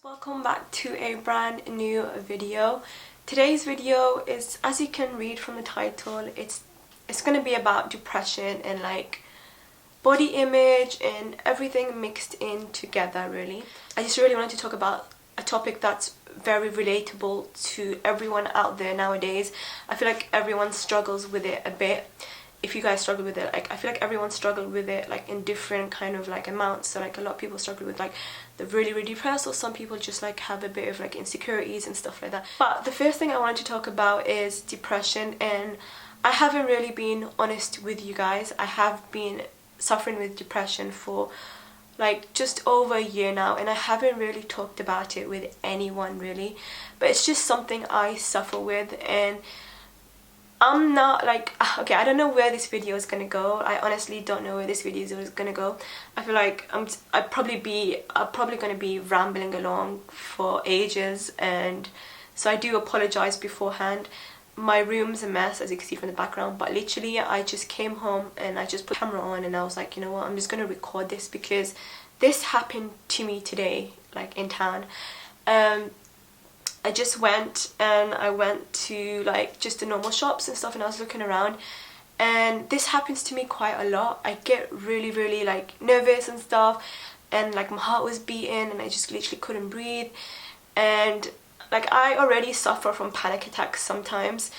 Welcome back to a brand new video. Today's video is, as you can read from the title, it's going to be about depression and like body image and everything mixed in together really. I just really wanted to talk about a topic that's very relatable to everyone out there nowadays. I feel like everyone struggles with it a bit. If you guys struggle with it, like I feel like everyone struggled with it like in different kind of like amounts. So like a lot of people struggle with like the really depressed, or some people just like have a bit of like insecurities and stuff like that. But the first thing I wanted to talk about is depression, and I haven't really been honest with you guys. I have been suffering with depression for like just over a year now, and I haven't really talked about it with anyone really, but it's just something I suffer with. And I'm not like, okay, I don't know where this video is gonna go. I honestly don't know where this video is gonna go. I feel like I'm probably gonna be rambling along for ages, and so I do apologize beforehand. My room's a mess, as you can see from the background, but literally I just came home and I just put the camera on and I was like, you know what, I'm just gonna record this because this happened to me today, like in town. I just went to like just the normal shops and stuff, and I was looking around, and this happens to me quite a lot. I get really like nervous and stuff, and like my heart was beating and I just literally couldn't breathe. And like I already suffer from panic attacks sometimes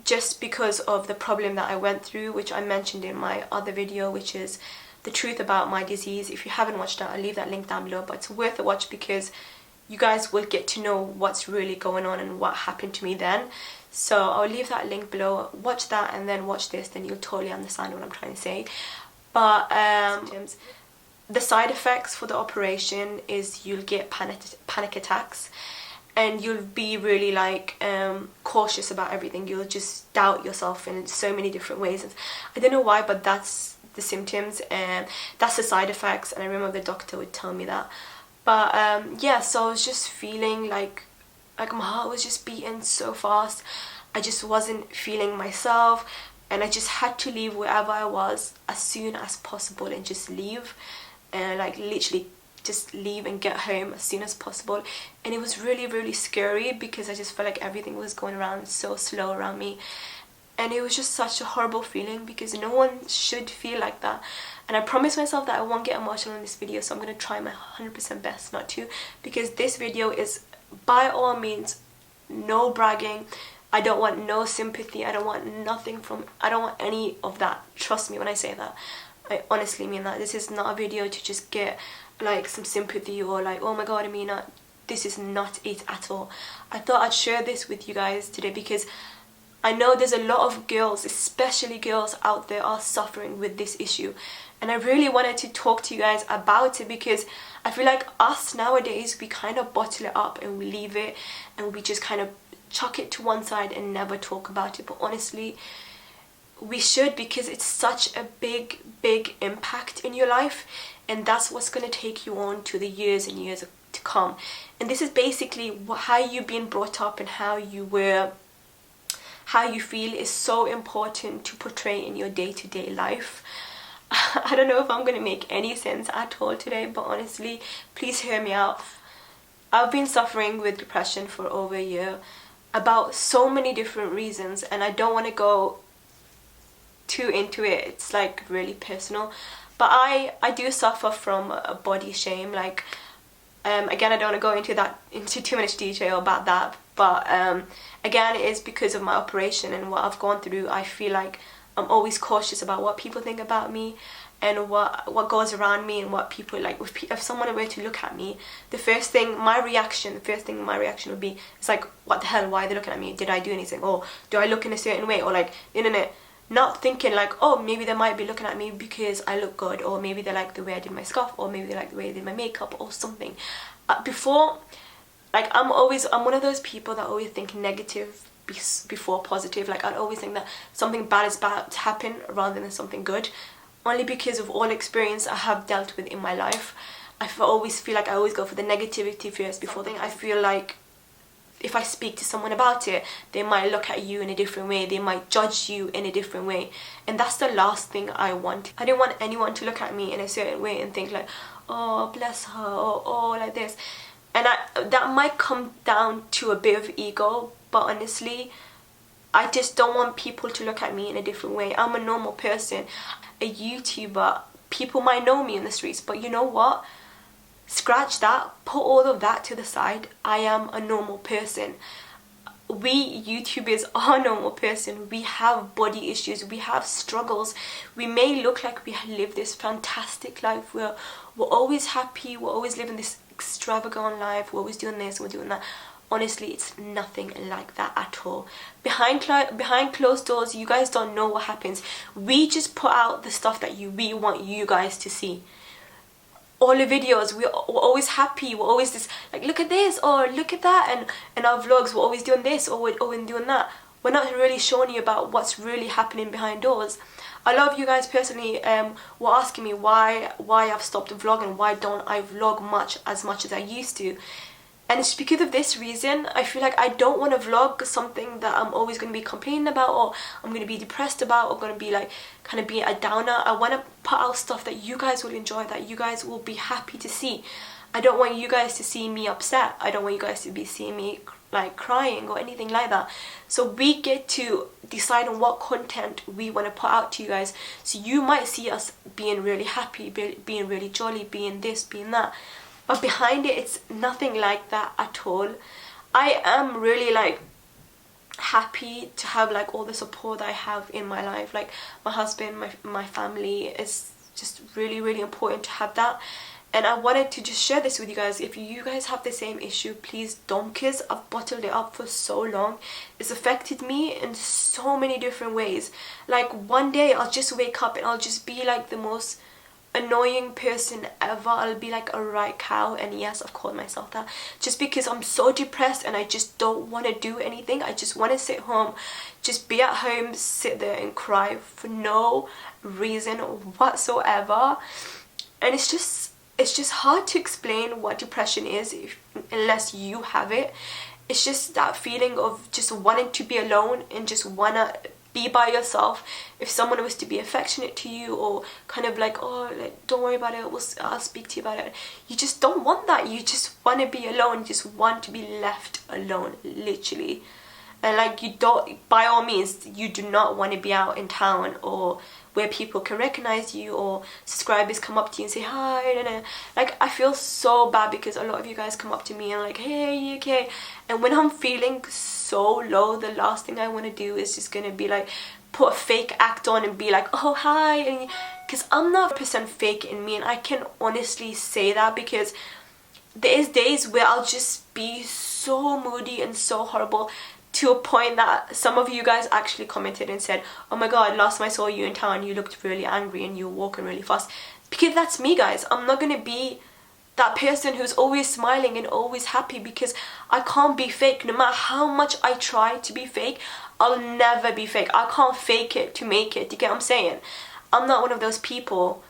just because of the problem that I went through, which I mentioned in my other video, which is the truth about my disease. If you haven't watched that, I'll leave that link down below, but it's worth a watch because you guys will get to know what's really going on and what happened to me then. So I'll leave that link below. Watch that and then watch this, then you'll totally understand what I'm trying to say. But the side effects for the operation is you'll get panic attacks, and you'll be really like cautious about everything. You'll just doubt yourself in so many different ways. I don't know why, but that's the symptoms and that's the side effects, and I remember the doctor would tell me that. But yeah, so I was just feeling like my heart was just beating so fast. I just wasn't feeling myself, and I just had to leave wherever I was as soon as possible and just leave, and like literally just leave and get home as soon as possible. And it was really scary because I just felt like everything was going around so slow around me, and it was just such a horrible feeling because no one should feel like that. And I promised myself that I won't get emotional in this video, so I'm going to try my 100% best not to, because this video is by all means no bragging. I don't want no sympathy. I don't want nothing I don't want any of that. Trust me when I say that. I honestly mean that. This is not a video to just get like some sympathy or like, oh my god, Amina. This is not it at all. I thought I'd share this with you guys today because I know there's a lot of girls, especially girls out there, are suffering with this issue. And I really wanted to talk to you guys about it because I feel like us nowadays, we kind of bottle it up and we leave it and we just kind of chuck it to one side and never talk about it. But honestly, we should, because it's such a big impact in your life, and that's what's going to take you on to the years and years to come. And this is basically how you've been brought up and how you feel is so important to portray in your day-to-day life. I don't know if I'm going to make any sense at all today, but honestly, please hear me out. I've been suffering with depression for over a year about so many different reasons, and I don't want to go too into it. It's like really personal, but I do suffer from a body shame. Like again, I don't want to go into too much detail about that, but again, it is because of my operation and what I've gone through. I feel like I'm always cautious about what people think about me and what goes around me and what people like. If someone were to look at me, the first thing my reaction would be, it's like, what the hell, why are they looking at me? Did I do anything? Or do I look in a certain way? Or like, not thinking like, oh, maybe they might be looking at me because I look good, or maybe they like the way I did my scarf, or maybe they like the way I did my makeup or something. Before, like I'm one of those people that always think negative before positive. Like I'd always think that something bad is about to happen rather than something good, only because of all experience I have dealt with in my life. I always feel like I always go for the negativity first before thing. I feel like if I speak to someone about it, they might look at you in a different way, they might judge you in a different way, and that's the last thing I want. I didn't want anyone to look at me in a certain way and think like, oh, bless her, or oh, like this. And that might come down to a bit of ego, but honestly, I just don't want people to look at me in a different way. I'm a normal person, a YouTuber. People might know me in the streets, but you know what? Scratch that, put all of that to the side. I am a normal person. We YouTubers are a normal person. We have body issues, we have struggles. We may look like we live this fantastic life, we're always happy, we're always living this extravagant life, we're always doing this, we're doing that. Honestly, it's nothing like that at all. Behind closed doors, you guys don't know what happens. We just put out the stuff that we want you guys to see. All the videos, we're always happy, we're always this, like, look at this, or look at that, and in our vlogs, we're always doing this, or we're always doing that. We're not really showing you about what's really happening behind doors. A lot of you guys personally were asking me why I've stopped vlogging, why don't I vlog as much as I used to. And it's because of this reason. I feel like I don't want to vlog something that I'm always going to be complaining about, or I'm going to be depressed about, or going to be like kind of be a downer. I want to put out stuff that you guys will enjoy, that you guys will be happy to see. I don't want you guys to see me upset. I don't want you guys to be seeing me like crying or anything like that. So we get to decide on what content we want to put out to you guys. So you might see us being really happy, being really jolly, being this, being that. But behind it, it's nothing like that at all. I am really like happy to have like all the support that I have in my life. Like my husband, my family, is just really, really important to have that. And I wanted to just share this with you guys. If you guys have the same issue, please don't, because I've bottled it up for so long. It's affected me in so many different ways. Like one day I'll just wake up and I'll just be like the most annoying person ever. I'll be like a right cow, and yes, I've called myself that, just because I'm so depressed and I just don't want to do anything. I just want to sit home, just be at home, sit there and cry for no reason whatsoever. And it's just hard to explain what depression is unless you have it. It's just that feeling of just wanting to be alone and just wanna be by yourself. If someone was to be affectionate to you, or kind of like, oh, like, don't worry about it, I'll speak to you about it, you just don't want that. You just want to be alone. You just want to be left alone, literally. And like, you don't, by all means, you do not want to be out in town or where people can recognize you, or subscribers come up to you and say hi. And like, I feel so bad because a lot of you guys come up to me and like, hey, are you okay? And when I'm feeling so low, the last thing I want to do is just gonna be like, put a fake act on and be like, oh, hi. And because I'm not 100% fake in me, and I can honestly say that because there is days where I'll just be so moody and so horrible, to a point that some of you guys actually commented and said, oh my god, last time I saw you in town, you looked really angry and you were walking really fast. Because that's me, guys. I'm not gonna be that person who's always smiling and always happy, because I can't be fake. No matter how much I try to be fake, I'll never be fake. I can't fake it to make it. Do you get what I'm saying? I'm not one of those people.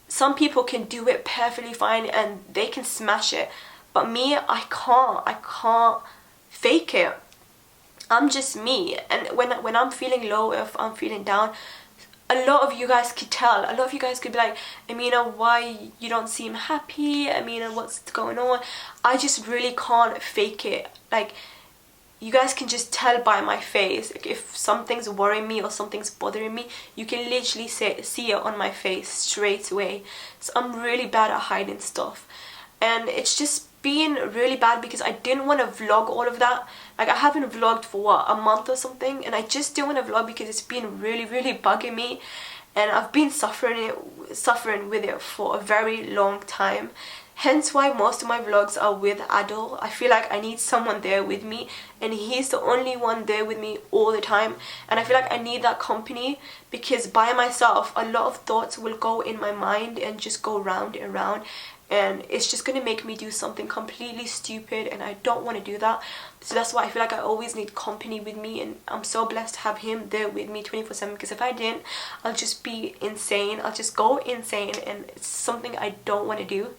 Some people can do it perfectly fine and they can smash it, but me, I can't fake it. I'm just me. And when I'm feeling low, if I'm feeling down, a lot of you guys could tell. A lot of you guys could be like, Amina, why you don't seem happy? Amina, what's going on? I just really can't fake it. Like, you guys can just tell by my face. Like, if something's worrying me or something's bothering me, you can literally see it on my face straight away. So I'm really bad at hiding stuff. And it's just being really bad because I didn't want to vlog all of that. Like, I haven't vlogged for what, a month or something, and I just didn't want to vlog because it's been really, really bugging me, and I've been suffering with it for a very long time. Hence why most of my vlogs are with Adol. I feel like I need someone there with me, and he's the only one there with me all the time. And I feel like I need that company, because by myself a lot of thoughts will go in my mind and just go round and round, and it's just gonna make me do something completely stupid, and I don't want to do that. So that's why I feel like I always need company with me, and I'm so blessed to have him there with me 24/7, because if I didn't, I'll just be insane. I'll just go insane, and it's something I don't want to do.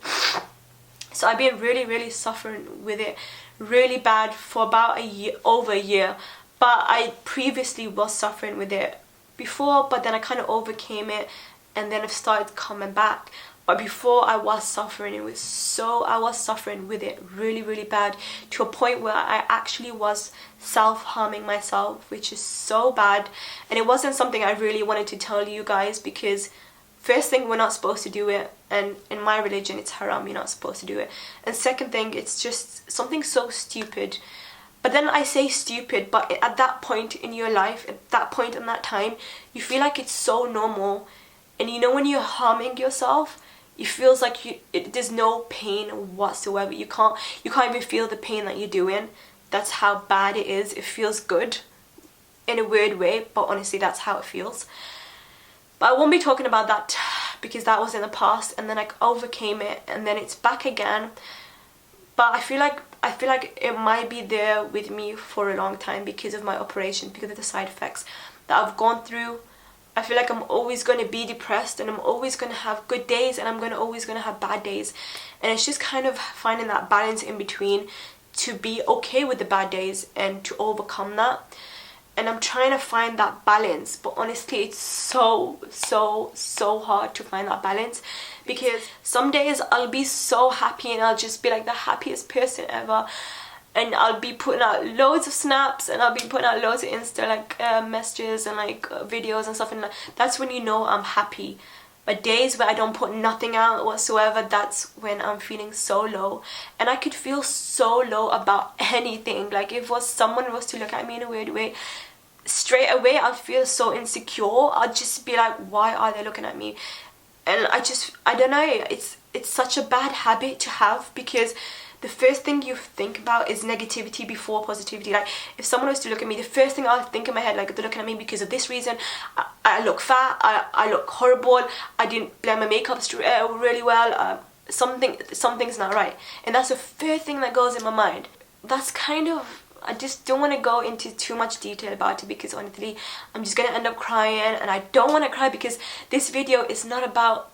So I've been really, really suffering with it really bad for about over a year. But I previously was suffering with it before, but then I kind of overcame it, and then I've started coming back. But before, I was suffering. I was suffering with it really, really bad, to a point where I actually was self-harming myself, which is so bad. And it wasn't something I really wanted to tell you guys, because first thing, we're not supposed to do it, and in my religion it's haram, you're not supposed to do it. And second thing, it's just something so stupid. But then I say stupid, but at that point in your life, at that point in that time, you feel like it's so normal. And you know, when you're harming yourself, it feels like there's no pain whatsoever. You can't even feel the pain that you're doing. That's how bad it is. It feels good in a weird way, but honestly, that's how it feels. But I won't be talking about that, because that was in the past, and then I overcame it, and then it's back again. But I feel like it might be there with me for a long time, because of my operation, because of the side effects that I've gone through. I feel like I'm always going to be depressed, and I'm always going to have good days, and I'm always going to have bad days. And it's just kind of finding that balance in between, to be okay with the bad days and to overcome that. And I'm trying to find that balance, but honestly, it's so hard to find that balance, because some days I'll be so happy and I'll just be like the happiest person ever, and I'll be putting out loads of snaps, and I'll be putting out loads of Insta messages and videos and stuff, and that's when you know I'm happy. But days where I don't put nothing out whatsoever, that's when I'm feeling so low. And I could feel so low about anything. Like, if someone was to look at me in a weird way, straight away I'd feel so insecure. I'd just be like, why are they looking at me? And I don't know, it's such a bad habit to have, because the first thing you think about is negativity before positivity. Like, if someone was to look at me, the first thing I'll think in my head, like, they're looking at me because of this reason, I look fat, I look horrible, I didn't blend my makeup really well, something's not right. And that's the first thing that goes in my mind. That's kind of, I just don't want to go into too much detail about it, because honestly, I'm just going to end up crying, and I don't want to cry, because this video is not about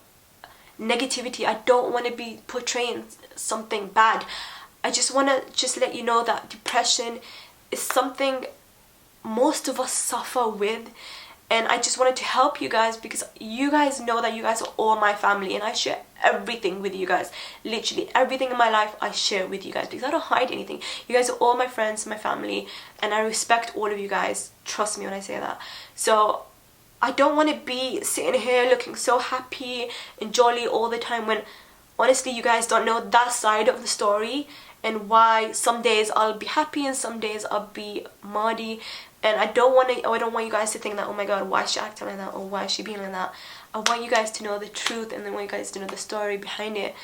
negativity. I don't want to be portraying something bad. I just want to let you know that depression is something most of us suffer with, and I just wanted to help you guys, because you guys know that you guys are all my family, and I share everything with you guys. Literally everything in my life I share with you guys, because I don't hide anything. You guys are all my friends, my family, and I respect all of you guys. Trust me when I say that. So I don't want to be sitting here looking so happy and jolly all the time, when honestly you guys don't know that side of the story, and why some days I'll be happy and some days I'll be muddy. And I don't want you guys to think that, oh my god, why is she acting like that, or why is she being like that. I want you guys to know the truth, and I want you guys to know the story behind it.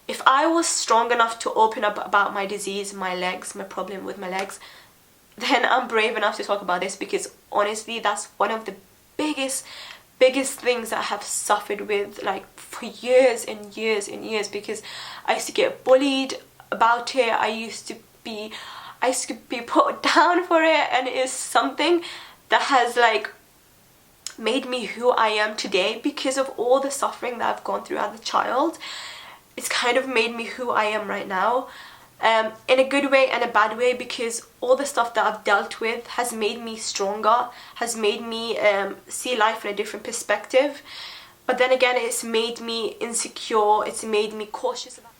If I was strong enough to open up about my disease, my legs, my problem with my legs, then I'm brave enough to talk about this, because honestly, that's one of the biggest things that I have suffered with, like, for years and years and years, because I used to get bullied about it. I used to be put down for it, and it is something that has made me who I am today, because of all the suffering that I've gone through as a child. It's kind of made me who I am right now, in a good way and a bad way, because all the stuff that I've dealt with has made me stronger, has made me see life in a different perspective. But then again, it's made me insecure, it's made me cautious about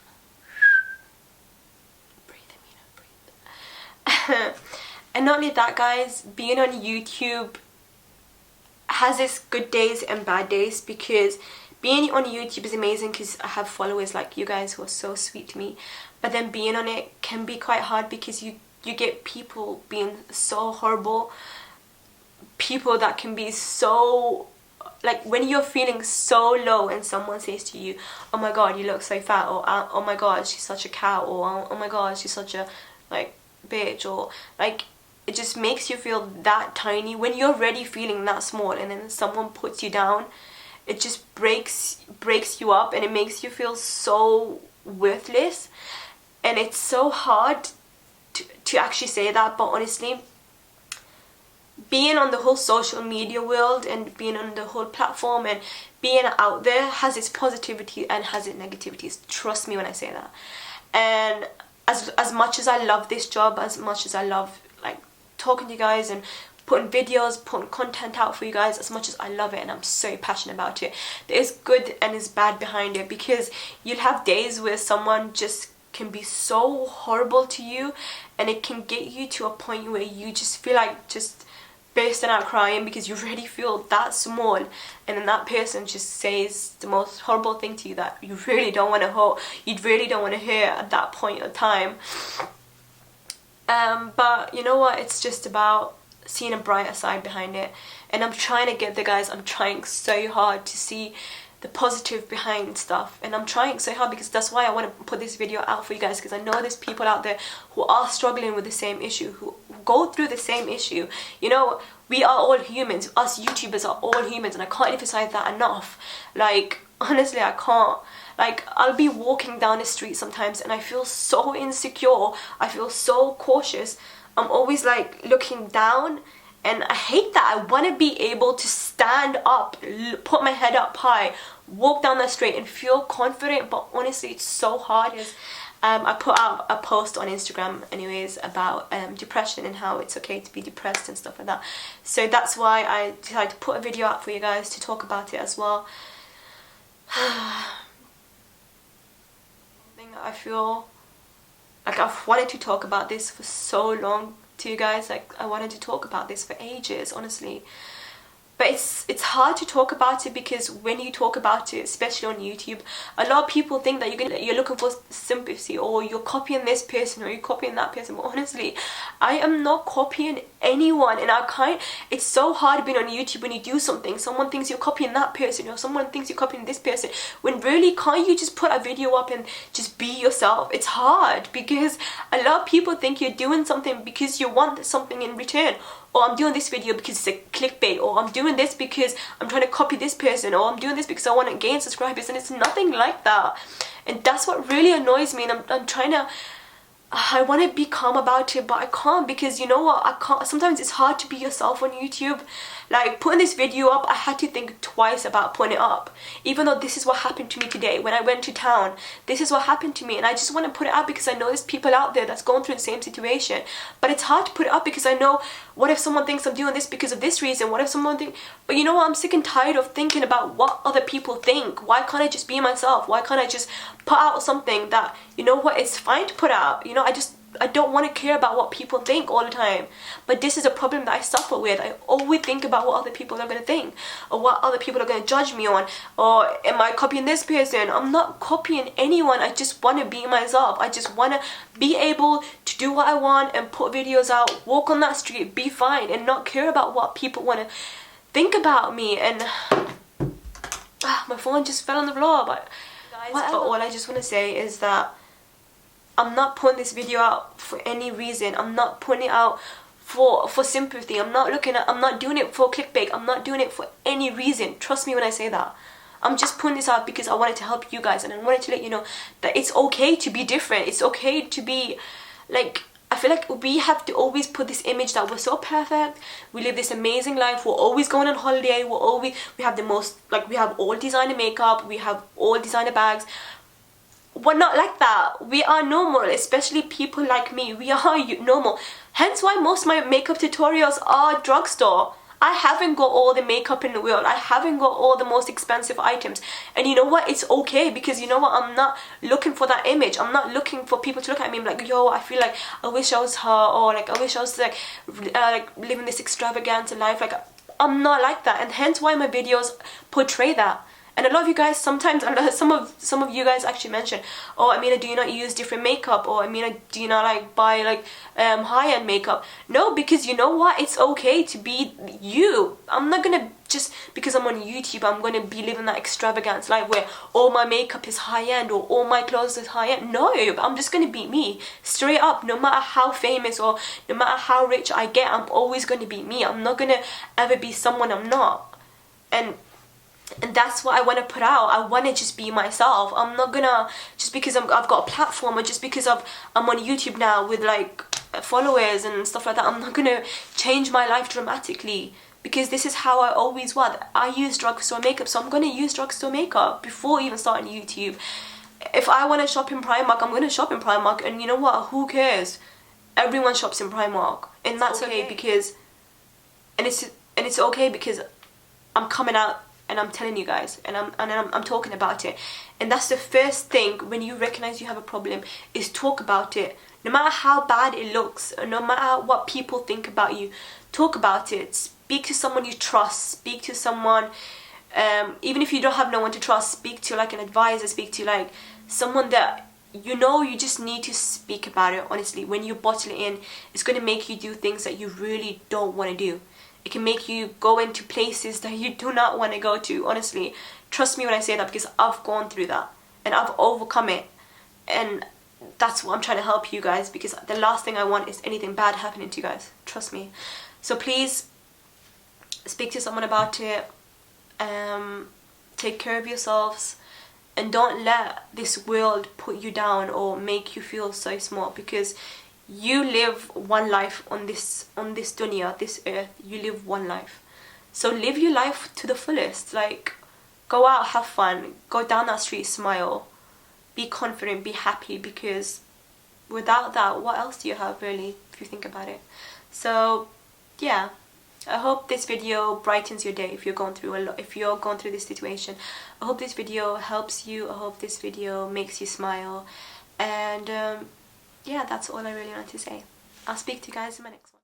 and not only that, guys, being on YouTube has its good days and bad days, because being on YouTube is amazing because I have followers like you guys who are so sweet to me, but then being on it can be quite hard, because you get people being so horrible, people that can be so, like, when you're feeling so low and someone says to you, oh my god, you look so fat, or oh my god, she's such a cow, or oh my god, she's such a bitch, or it just makes you feel that tiny when you're already feeling that small, and then someone puts you down. It just breaks you up, and it makes you feel so worthless. And it's so hard to actually say that, but honestly, being on the whole social media world and being on the whole platform and being out there has its positivity and has its negativities. Trust me when I say that. And as much as I love this job, as much as I love talking to you guys and putting videos, putting content out for you guys as much as I love it and I'm so passionate about it. There is good and is bad behind it, because you'll have days where someone just can be so horrible to you, and it can get you to a point where you just feel like just bursting out crying because you really feel that small, and then that person just says the most horrible thing to you that you really don't want to hear at that point of time. But you know what, it's just about seeing a brighter side behind it, and I'm trying to get there, guys. I'm trying so hard to see the positive behind stuff, and I'm trying so hard, because that's why I want to put this video out for you guys, because I know there's people out there who are struggling with the same issue, who go through the same issue. You know, we are all humans. Us YouTubers are all humans, and I can't emphasize that enough. Like, honestly, I can't. Like, I'll be walking down the street sometimes and I feel so insecure, I feel so cautious. I'm always like looking down, and I hate that. I want to be able to stand up, put my head up high, walk down the street and feel confident, but honestly it's so hard. I put out a post on Instagram anyways about depression and how it's okay to be depressed and stuff like that. So that's why I decided to put a video out for you guys to talk about it as well. I feel like I've wanted to talk about this for so long to you guys. Like, I wanted to talk about this for ages, honestly. But it's hard to talk about it, because when you talk about it, especially on YouTube, a lot of people think that you're looking for sympathy, or you're copying this person, or you're copying that person. But honestly, I am not copying anyone, and it's so hard being on YouTube when you do something. Someone thinks you're copying that person, or someone thinks you're copying this person, when really, can't you just put a video up and just be yourself? It's hard, because a lot of people think you're doing something because you want something in return. Or I'm doing this video because it's a clickbait, or I'm doing this because I'm trying to copy this person, or I'm doing this because I want to gain subscribers, and it's nothing like that. And that's what really annoys me, and I'm trying to, I want to be calm about it, but I can't, because you know what, I can't. Sometimes it's hard to be yourself on YouTube. Like, putting this video up, I had to think twice about putting it up, even though this is what happened to me today when I went to town. This is what happened to me, and I just want to put it up because I know there's people out there that's going through the same situation. But it's hard to put it up because I know, what if someone thinks I'm doing this because of this reason? What if someone thinks, but you know what, I'm sick and tired of thinking about what other people think. Why can't I just be myself? Why can't I just put out something that, you know what, it's fine to put out? You know, I don't want to care about what people think all the time. But this is a problem that I suffer with. I always think about what other people are going to think, or what other people are going to judge me on, or am I copying this person? I'm not copying anyone. I just want to be myself. I just want to be able to do what I want and put videos out, walk on that street, be fine, and not care about what people want to think about me. And my phone just fell on the floor. But guys, all I just want to say is that I'm not putting this video out for any reason. I'm not putting it out for sympathy. I'm not doing it for clickbait. I'm not doing it for any reason. Trust me when I say that. I'm just putting this out because I wanted to help you guys, and I wanted to let you know that it's okay to be different. It's okay to be, like, I feel like we have to always put this image that we're so perfect, we live this amazing life, we're always going on holiday, we have the most, like, we have all designer makeup, we have all designer bags. We're not like that. We are normal, especially people like me. We are normal. Hence why most of my makeup tutorials are drugstore. I haven't got all the makeup in the world. I haven't got all the most expensive items. And you know what? It's okay, because you know what? I'm not looking for that image. I'm not looking for people to look at me and be like, yo, I feel like I wish I was her, or like I wish I was like living this extravagant life. Like, I'm not like that. And hence why my videos portray that. And a lot of you guys, sometimes, some of you guys actually mention, oh, Amina, do you not use different makeup? Or Amina, do you not like buy like high-end makeup? No, because you know what? It's okay to be you. I'm not gonna, just because I'm on YouTube, I'm gonna be living that extravagance life where all my makeup is high-end or all my clothes is high-end. No, I'm just gonna be me, straight up. No matter how famous or no matter how rich I get, I'm always gonna be me. I'm not gonna ever be someone I'm not. And that's what I want to put out. I want to just be myself. I'm not gonna, just because I've got a platform, or just because I'm on YouTube now with like followers and stuff like that, I'm not gonna change my life dramatically, because this is how I always was. I use drugstore makeup, so I'm gonna use drugstore makeup before even starting YouTube. If I want to shop in Primark, I'm gonna shop in Primark, and you know what, who cares? Everyone shops in Primark, and that's okay, because and it's okay, because I'm coming out and I'm telling you guys, and I'm talking about it. And that's the first thing when you recognize you have a problem, is talk about it. No matter how bad it looks, or no matter what people think about you, talk about it. Speak to someone you trust. Speak to someone, even if you don't have no one to trust, speak to like an advisor, speak to like someone that you know. You just need to speak about it. Honestly, when you bottle it in, it's going to make you do things that you really don't want to do. It can make you go into places that you do not want to go to. Honestly, trust me when I say that, because I've gone through that and I've overcome it, and that's what I'm trying to help you guys, because the last thing I want is anything bad happening to you guys. Trust me. So please speak to someone about it. Take care of yourselves, and don't let this world put you down or make you feel so small, because you live one life on this dunya, this earth. You live one life, so live your life to the fullest. Like, go out, have fun, go down that street, smile, be confident, be happy, because without that, what else do you have really, if you think about it? So yeah, I hope this video brightens your day if you're going through a lot, if you're going through this situation. I hope this video helps you. I hope this video makes you smile. And yeah, that's all I really want to say. I'll speak to you guys in my next one.